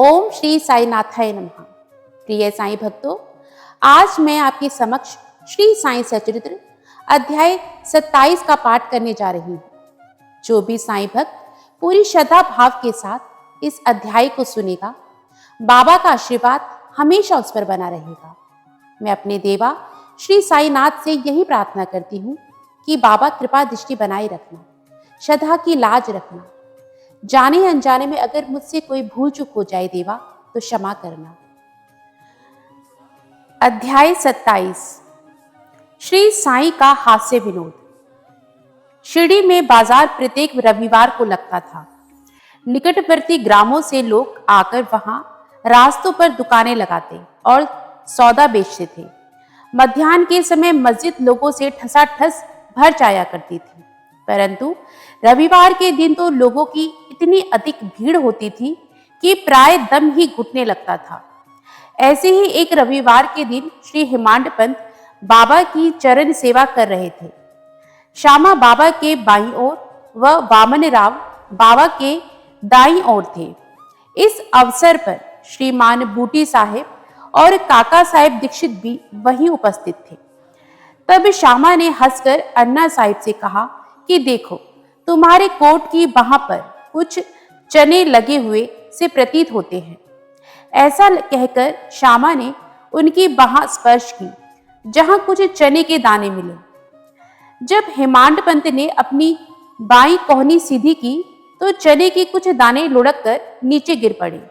ओम श्री साई नाथाय नमः। प्रिय साईं भक्तों, आज मैं आपके समक्ष श्री साईं सचरित्र अध्याय 27 का पाठ करने जा रही हूँ। जो भी साईं भक्त पूरी श्रद्धा भाव के साथ इस अध्याय को सुनेगा, बाबा का आशीर्वाद हमेशा उस पर बना रहेगा। मैं अपने देवा श्री साईनाथ से यही प्रार्थना करती हूँ कि बाबा कृपा दृष्टि बनाए रखना, श्रद्धा की लाज रखना। जाने अनजाने में अगर मुझसे कोई भूल चूक हो जाए देवा तो क्षमा करना। अध्याय 27। श्री साईं का हास्य विनोद। शिरडी में बाजार प्रत्येक रविवार को लगता था। निकटवर्ती ग्रामों से लोग आकर वहां रास्तों पर दुकानें लगाते और सौदा बेचते थे। मध्याह्न के समय मस्जिद लोगों से ठसाठस भर जाया करती थी, परंतु रविवार के दिन तो लोगों की इतनी अधिक भीड़ होती थी कि प्राय दम ही घुटने लगता था। ऐसे ही एक रविवार के दिन श्री हेमांड पंत बाबा की चरण सेवा कर रहे थे। श्यामा बाबा के बाईं ओर व वामन राव बाबा के दाईं ओर थे। इस अवसर पर श्रीमान बूटी साहेब और काका साहेब दीक्षित भी वहीं उपस्थित थे। तब श्यामा ने हंसकर अन्ना साहिब से कहा कि देखो, तुम्हारे कोट की बाह पर कुछ चने लगे हुए से प्रतीत होते हैं। ऐसा कहकर श्यामा ने उनकी बाह स्पर्श की, जहां कुछ चने के दाने मिले। जब हेमांड पंत ने अपनी बाईं कोहनी सीधी की तो चने के कुछ दाने लुढ़क कर नीचे गिर पड़े,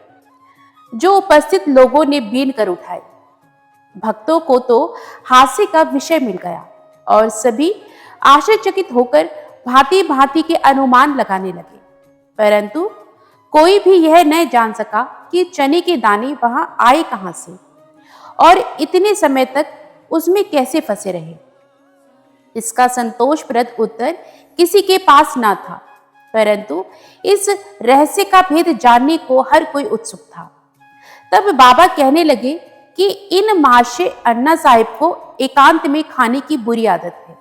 जो उपस्थित लोगों ने बीन कर उठाए। भक्तों को तो हास्य का विषय मिल गया और सभी आश्चर्यचकित होकर भांति भांति के अनुमान लगाने लगे, परंतु कोई भी यह न जान सका कि चने के दाने वहां आए कहां से और इतने समय तक उसमें कैसे फंसे रहे। इसका संतोषप्रद उत्तर किसी के पास ना था, परंतु इस रहस्य का भेद जानने को हर कोई उत्सुक था। तब बाबा कहने लगे कि इन महाशय अन्ना साहिब को एकांत में खाने की बुरी आदत है।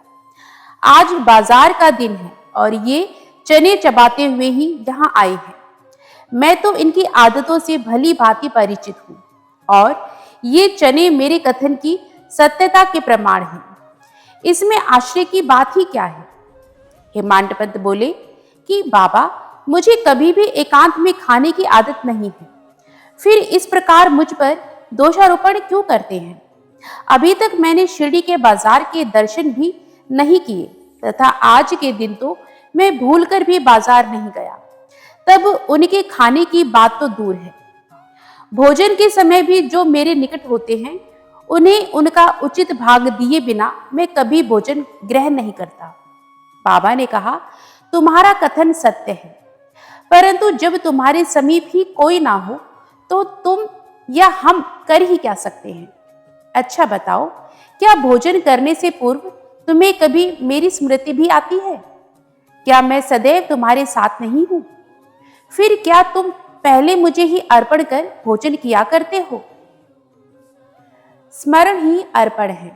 आज बाजार का दिन है और ये चने चबाते हुए ही यहाँ आए हैं। मैं तो इनकी आदतों से भली भांति परिचित हूँ और ये चने मेरे कथन की सत्यता के प्रमाण हैं। इसमें आश्चर्य की बात ही क्या है। हेमांड पंत बोले कि बाबा, मुझे कभी भी एकांत में खाने की आदत नहीं है, फिर इस प्रकार मुझ पर दोषारोपण क्यों करते हैं। अभी तक मैंने शिरडी के बाजार के दर्शन भी नहीं किए तथा आज के दिन तो मैं भूलकर भी बाजार नहीं गया। तब उनके खाने की बात तो दूर है, भोजन के समय भी जो मेरे निकट होते हैं उन्हें उनका उचित भाग दिए बिना मैं कभी भोजन ग्रहण नहीं करता। बाबा ने कहा, तुम्हारा कथन सत्य है, परंतु जब तुम्हारे समीप ही कोई ना हो तो तुम या हम कर ही क्या सकते हैं। अच्छा बताओ, क्या भोजन करने से पूर्व तुम्हें कभी मेरी स्मृति भी आती है? क्या मैं सदैव तुम्हारे साथ नहीं हूं? फिर क्या तुम पहले मुझे ही अर्पण कर भोजन किया करते हो? स्मरण ही अर्पण है।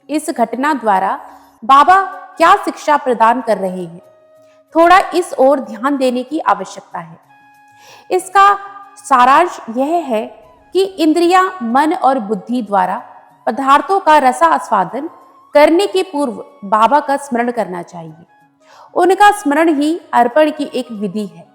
इस घटना द्वारा बाबा क्या शिक्षा प्रदान कर रहे हैं, थोड़ा इस ओर ध्यान देने की आवश्यकता है। इसका सारांश यह है कि इंद्रियां, मन और बुद्धि द्वारा पदार्थों का रसास्वादन करने के पूर्व बाबा का स्मरण करना चाहिए। उनका स्मरण ही अर्पण की एक विधि है।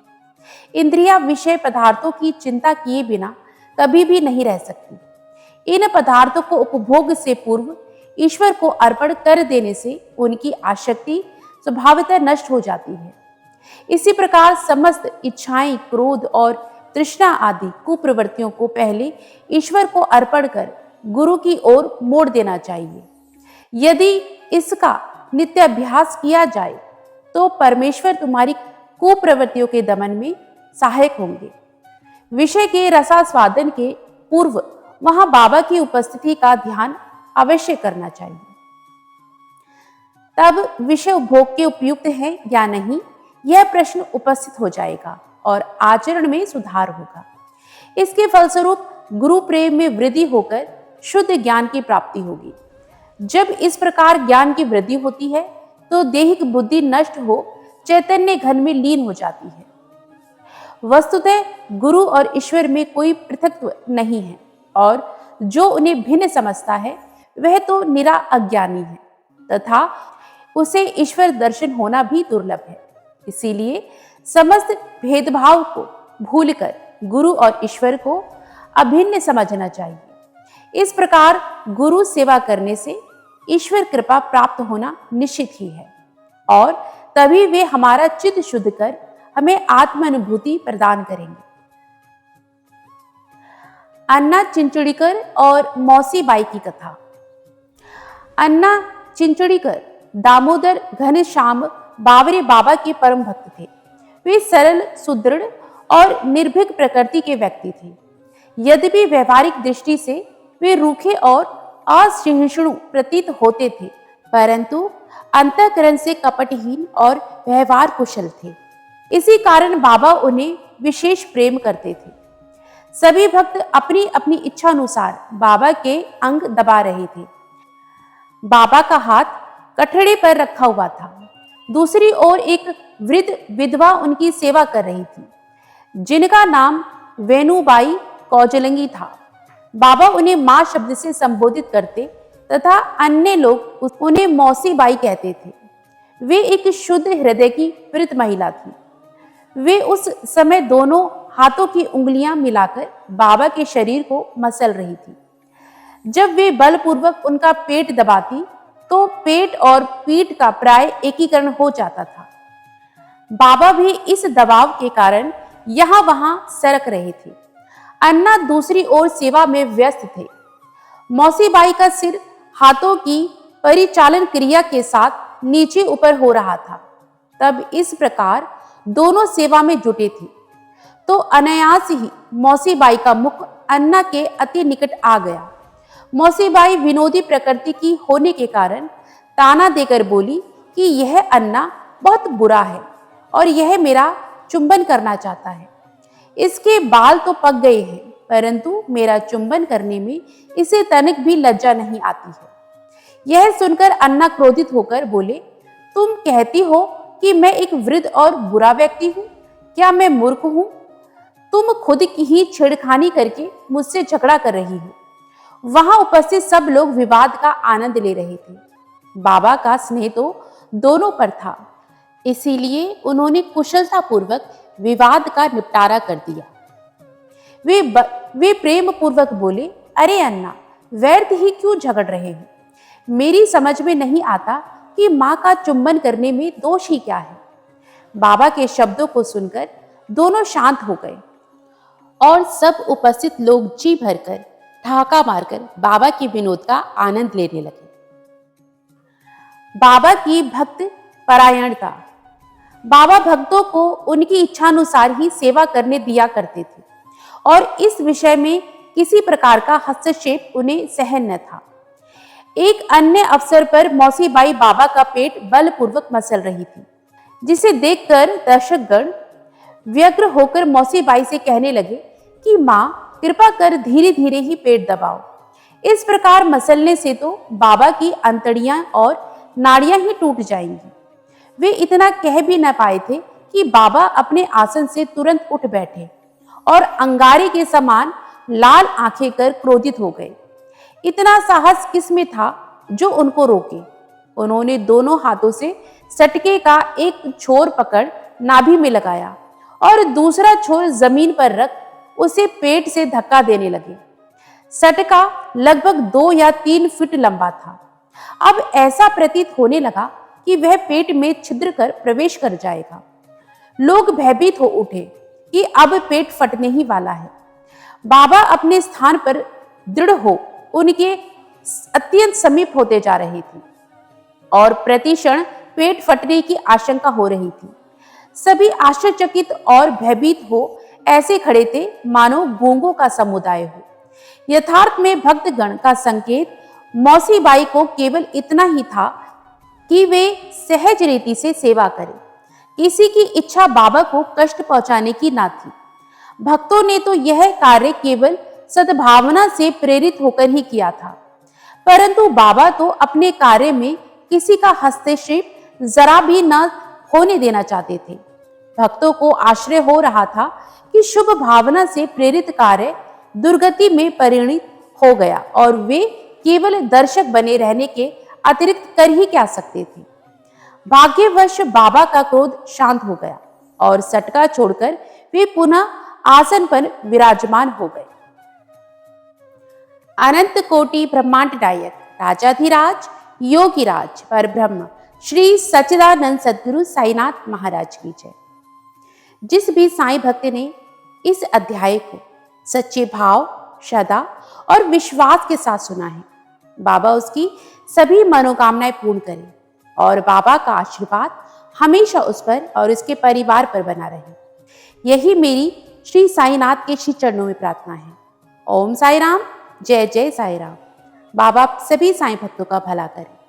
इंद्रियां विषय पदार्थों की चिंता किए बिना कभी भी नहीं रह सकती। इन पदार्थों को उपभोग से पूर्व ईश्वर को अर्पण कर देने से उनकी आसक्ति स्वभावतः नष्ट हो जाती है। इसी प्रकार समस्त इच्छाएं, क्रोध और तृष्णा आदि कुप्रवृत्तियों को पहले ईश्वर को अर्पण कर गुरु की ओर मोड़ देना चाहिए। यदि इसका नित्य अभ्यास किया जाए तो परमेश्वर तुम्हारी कुप्रवृत्तियों के दमन में सहायक होंगे। विषय के रसास्वादन के पूर्व वहां बाबा की उपस्थिति का ध्यान अवश्य करना चाहिए। तब विषय उपभोग के उपयुक्त है या नहीं, यह प्रश्न उपस्थित हो जाएगा और आचरण में सुधार होगा। इसके फलस्वरूप गुरु प्रेम में वृद्धि होकर शुद्ध ज्ञान की प्राप्ति होगी। जब इस प्रकार ज्ञान की वृद्धि होती है तो देहिक बुद्धि नष्ट हो चैतन्य घन में लीन हो जाती है। वस्तुतः गुरु और ईश्वर में कोई पृथकत्व नहीं है और जो उन्हें भिन्न समझता है वह तो निरा अज्ञानी है तथा उसे ईश्वर दर्शन होना भी दुर्लभ है। इसीलिए समस्त भेदभाव को भूलकर गुरु और ईश्वर को अभिन्न समझना चाहिए। इस प्रकार गुरु सेवा करने से ईश्वर कृपा प्राप्त होना निश्चित ही है और तभी वे हमारा चित्त शुद्ध कर हमें आत्मानुभूति प्रदान करेंगे। अन्ना चिंचुड़ीकर और मौसी बाई की कथा। अन्ना चिंचुड़ीकर दामोदर घनश्याम बावरे बाबा के परम भक्त थे। वे सरल, सुदृढ़ और निर्भीक प्रकृति के व्यक्ति थे। यद्यपि व्यवहारिक दृष्टि से वे रूखे और असहिष्णु प्रतीत होते थे, परंतु अंतःकरण से कपटहीन और व्यवहार कुशल थे। इसी कारण बाबा उन्हें विशेष प्रेम करते थे। सभी भक्त अपनी अपनी इच्छा अनुसार बाबा के अंग दबा रहे थे। बाबा का हाथ कठड़े पर रखा हुआ था। दूसरी ओर एक वृद्ध विधवा उनकी सेवा कर रही थी, जिनका नाम वेणुबाई कौजलंगी था। बाबा उन्हें मां शब्द से संबोधित करते तथा अन्य लोग उन्हें मौसी बाई कहते थे। वे एक शुद्ध हृदय की वृद्ध महिला थी। वे उस समय दोनों हाथों की उंगलियां मिलाकर बाबा के शरीर को मसल रही थी। जब वे बलपूर्वक उनका पेट दबाती तो पेट और पीठ का प्राय एकीकरण हो जाता था। बाबा भी इस दबाव के कारण यहां वहां सरक रहे थे। अन्ना दूसरी ओर सेवा में व्यस्त थे। मौसी बाई का सिर हाथों की परिचालन क्रिया के साथ नीचे ऊपर हो रहा था। तब इस प्रकार दोनों सेवा में जुटे थे तो अनायास ही मौसी बाई का मुख अन्ना के अति निकट आ गया। मौसी बाई विनोदी प्रकृति की होने के कारण ताना देकर बोली कि यह अन्ना बहुत बुरा है और यह मेरा चुंबन करना चाहता है। इसके बाल तो पक गए हैं, परंतु मेरा चुंबन करने में इसे तनिक भी लज्जा नहीं आती है। यह सुनकर अन्ना क्रोधित होकर बोले, तुम कहती हो कि मैं एक वृद्ध और बुरा व्यक्ति हूँ? क्या मैं मूर्ख हूँ? तुम खुद की ही छेड़खानी करके मुझसे झगड़ा कर रही हो। वहां उपस्थित सब लोग विवाद का आनंद ले रहे थे। बाबा का स्नेह तो दोनों पर था, इसीलिए उन्होंने कुशलता पूर्वक विवाद का निपटारा कर दिया। वे प्रेम पूर्वक बोले, अरे अन्ना, व्यर्थ ही क्यों झगड़ रहे हो? मेरी समझ में नहीं आता कि माँ का चुंबन करने में दोष ही क्या है। बाबा के शब्दों को सुनकर दोनों शांत हो गए और सब उपस्थित लोग जी भरकर ठहाका मारकर बाबा की विनोद का आनंद लेने लगे। बाबा की भक्त परायणता। बाबा भक्तों को उनकी इच्छानुसार ही सेवा करने दिया करते थे और इस विषय में किसी प्रकार का हस्तक्षेप उन्हें सहन न था। एक अन्य अवसर पर मौसी बाई बाबा का पेट बलपूर्वक मसल रही थी, जिसे देखकर दर्शकगण व्यग्र होकर मौसी बाई से कहने लगे कि माँ, कृपा कर धीरे धीरे ही पेट दबाओ। इस प्रकार मसलने से तो बाबा की अंतड़ियां और नाड़ियां ही टूट जाएंगी। वे इतना कह भी न पाए थे कि बाबा अपने आसन से तुरंत उठ बैठे और अंगारे के समान लाल आंखें कर क्रोधित हो गए। इतना साहस किसमें था जो उनको रोके? उन्होंने दोनों हाथों से सटके का एक छोर पकड़ नाभि में लगाया और दूसरा छोर जमीन पर रख उसे पेट से धक्का देने लगे। सटका लगभग 2 या 3 फीट लंबा था। अब ऐसा प्रतीत होने लगा कि वह पेट में छिद्र कर प्रवेश कर जाएगा। लोग भयभीत हो उठे कि अब पेट फटने ही वाला है। बाबा अपने स्थान पर दृढ़ हो उनके अत्यंत समीप होते जा रहे थे और प्रतिक्षण पेट फटने की आशंका हो रही थी। सभी आश्चर्यचकित और भयभीत हो ऐसे खड़े थे मानो गूंगों का समुदाय हो। यथार्थ में भक्तगण का संकेत मौसी बाई को केवल इतना ही था कि वे सहज रीति से सेवा करें। किसी की इच्छा बाबा को कष्ट पहुंचाने की ना थी। भक्तों ने तो यह कार्य केवल सद्भावना से प्रेरित होकर ही किया था, परंतु बाबा तो अपने कार्य में किसी का हस्तक्षेप जरा भी न होने देना चाहते थे। भक्तों को आश्चर्य हो रहा था कि शुभ भावना से प्रेरित कार्य दुर्गति में परिणित हो गया और वे केवल दर्शक बने रहने के अतिरिक्त कर ही क्या सकते थे। भाग्यवश बाबा का क्रोध शांत हो गया और सटका छोड़कर वे पुनः आसन पर विराजमान हो गए। अनंत कोटि ब्रह्मांड नायक राजाधिराज योगीराज परब्रह्म श्री सच्चिदानंद सद्गुरु साईनाथ महाराज की जय। जिस भी साईं भक्त ने इस अध्याय को सच्चे भाव, श्रद्धा और विश्वास के साथ सुना है, बाबा उसकी सभी मनोकामनाएं पूर्ण करें और बाबा का आशीर्वाद हमेशा उस पर और उसके परिवार पर बना रहे। यही मेरी श्री साईनाथ के श्री चरणों में प्रार्थना है। ओम साई राम, जय जय साई राम। बाबा सभी साईं भक्तों का भला करें।